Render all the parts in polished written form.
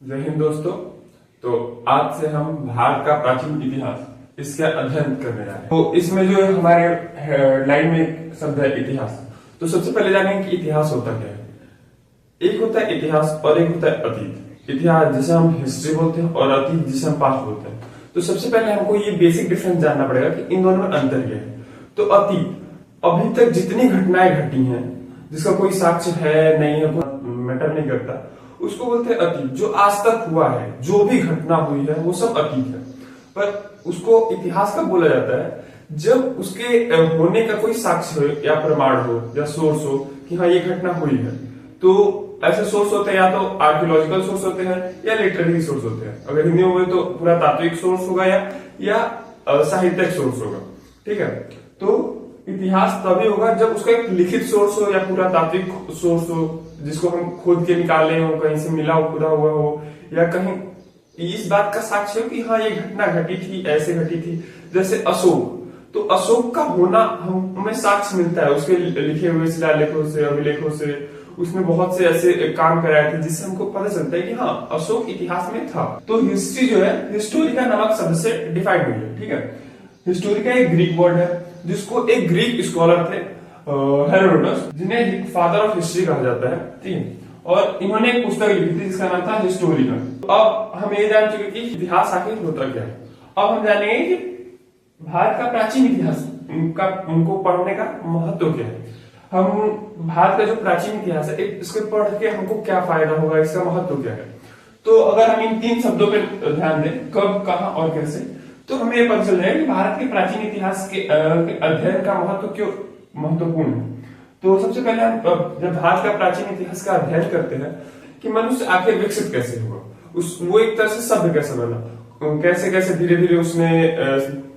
जय हिंद दोस्तों। तो आज से हम भारत का प्राचीन इतिहास इसका अध्ययन करने जा रहे हैं। तो इसमें जो हमारे हेडलाइन में एक शब्द है इतिहास। तो सबसे पहले जानेंगे कि इतिहास होता क्या है। एक होता है इतिहास और एक होता है अतीत। इतिहास जिसे हम हिस्ट्री बोलते हैं और अतीत जिसे हम पास्ट बोलते हैं। तो सबसे पहले हमको ये बेसिक डिफरेंस जानना पड़ेगा कि इन दोनों में अंतर क्या है। तो अतीत अभी तक जितनी घटनाएं घटी हैं जिसका कोई साक्ष्य है नहीं है, कोई मैटर नहीं करता, उसको बोलते हैं अतीत। जो आज तक हुआ है, जो भी घटना हुई है वो सब अतीत है। पर उसको इतिहास कब बोला जाता है? जब उसके होने का कोई साक्ष्य हो या प्रमाण हो या सोर्स हो कि हाँ ये घटना हुई है। तो ऐसे सोर्स होते हैं या तो आर्कियोलॉजिकल सोर्स होते हैं या लिटरेरी सोर्स होते हैं। अगर हिंदी में बोले तो पुरातात्विक सोर्स होगा या साहित्यिक सोर्स होगा। ठीक है। तो इतिहास तभी होगा जब उसका एक लिखित सोर्स हो या पुरातात्विक सोर्स हो जिसको हम खोद के निकाले हो, कहीं से मिला हो, खुदा हुआ हो, या कहीं इस बात का साक्ष्य हो कि हाँ ये घटना घटी थी, ऐसे घटी थी। जैसे अशोक, तो अशोक का होना हमें साक्ष्य मिलता है उसके लिखे हुए शिलालेखों से, अभिलेखों से। उसने बहुत से ऐसे काम कराए थे जिससे हमको पता चलता है कि हाँ अशोक इतिहास में था। तो हिस्ट्री जो है हिस्टोरिका नामक शब्द से डिफाइन हुई है। ठीक है। हिस्टोरिका एक ग्रीक वर्ड है जिसको एक ग्रीक स्कॉलर थे हेरोडोटस, जिन्हें फादर ऑफ हिस्ट्री कहा जाता है। ठीक है। और इन्होंने एक पुस्तक लिखी थी जिसका नाम था हिस्टोरिका। तो अब हम ये जान चुके कि इतिहास आखिर होता क्या है। अब हम जानेंगे कि भारत का प्राचीन इतिहास उनको पढ़ने का महत्व क्या है। हम भारत का जो प्राचीन इतिहास है इसके पढ़ के हमको क्या फायदा होगा, इसका महत्व क्या है। तो अगर हम इन तीन शब्दों पर ध्यान दें, कब, कहां और कैसे, तो हमें ये पता चल जाएगा कि भारत के प्राचीन इतिहास के अध्ययन का महत्व क्यों महत्वपूर्ण है। तो सबसे पहले हम जब भारत का प्राचीन इतिहास का अध्ययन करते हैं कि मनुष्य आखिर विकसित कैसे हुआ, वो एक तरह से सभ्य कैसे बना, कैसे कैसे धीरे धीरे उसने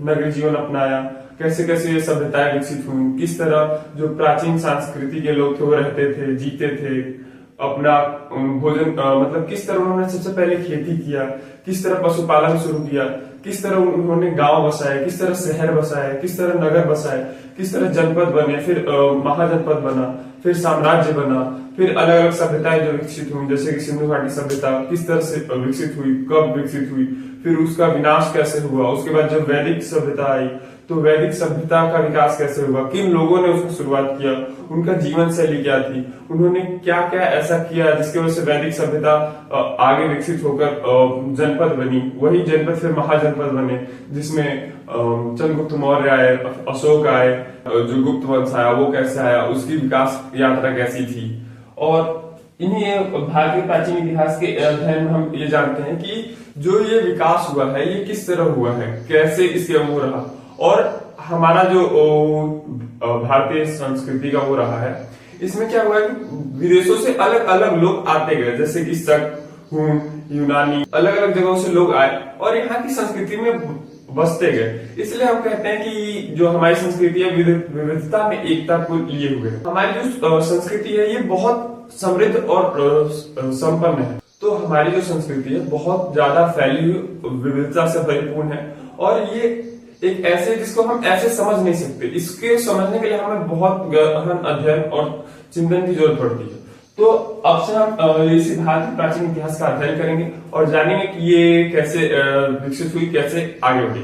नगरीय जीवन अपनाया, कैसे कैसे ये सभ्यताएं विकसित हुई, किस तरह जो प्राचीन संस्कृति के लोग थे वो रहते थे, जीते थे, अपना भोजन मतलब किस तरह उन्होंने सबसे पहले खेती किया, किस तरह पशुपालन शुरू किया, किस तरह उन्होंने गांव बसाए, किस तरह शहर बसाए, किस तरह नगर बसाए, किस तरह जनपद बने, फिर महाजनपद बना, फिर साम्राज्य बना, फिर अलग अलग सभ्यताएं जो विकसित हुई जैसे कि सिंधु घाटी सभ्यता किस तरह से विकसित हुई, कब विकसित हुई, फिर उसका विनाश कैसे हुआ। उसके बाद जब वैदिक सभ्यता आई तो वैदिक सभ्यता का विकास कैसे हुआ, किन लोगों ने उसको शुरुआत किया, उनका जीवन शैली क्या थी, उन्होंने क्या क्या ऐसा किया जिसकी वजह से वैदिक सभ्यता आगे विकसित होकर जनपद बनी, वही जनपद फिर महाजनपद बने जिसमें चंद्रगुप्त मौर्य आए, अशोक आए, जो गुप्त वंश आया वो कैसे आया, उसकी विकास यात्रा कैसी थी। और इन्हीं भारत के प्राचीन इतिहास के अध्ययन में हम ये जानते हैं कि जो ये विकास हुआ है ये किस तरह हुआ है, कैसे इसके वो रहा, और हमारा जो भारतीय संस्कृति का वो रहा है, इसमें क्या हुआ है कि विदेशों से अलग अलग लोग आते गए, जैसे कि शक, हुन, यूनानी, अलग अलग जगहों से लोग आए और यहाँ की संस्कृति में बसते गए। इसलिए हम कहते हैं कि जो हमारी संस्कृति है विविधता में एकता को लिए हुए है। हमारी जो संस्कृति है ये बहुत समृद्ध और संपन्न है। तो हमारी जो संस्कृति है बहुत ज्यादा फैली हुई विविधता से परिपूर्ण है और ये एक ऐसे जिसको हम ऐसे समझ नहीं सकते। इसके समझने के लिए हमें बहुत गहन अध्ययन और चिंतन की जरूरत पड़ती है। तो अब से हम इसी भारत के प्राचीन इतिहास का अध्ययन करेंगे और जानेंगे कि ये कैसे विकसित हुई, कैसे आगे बढ़ी।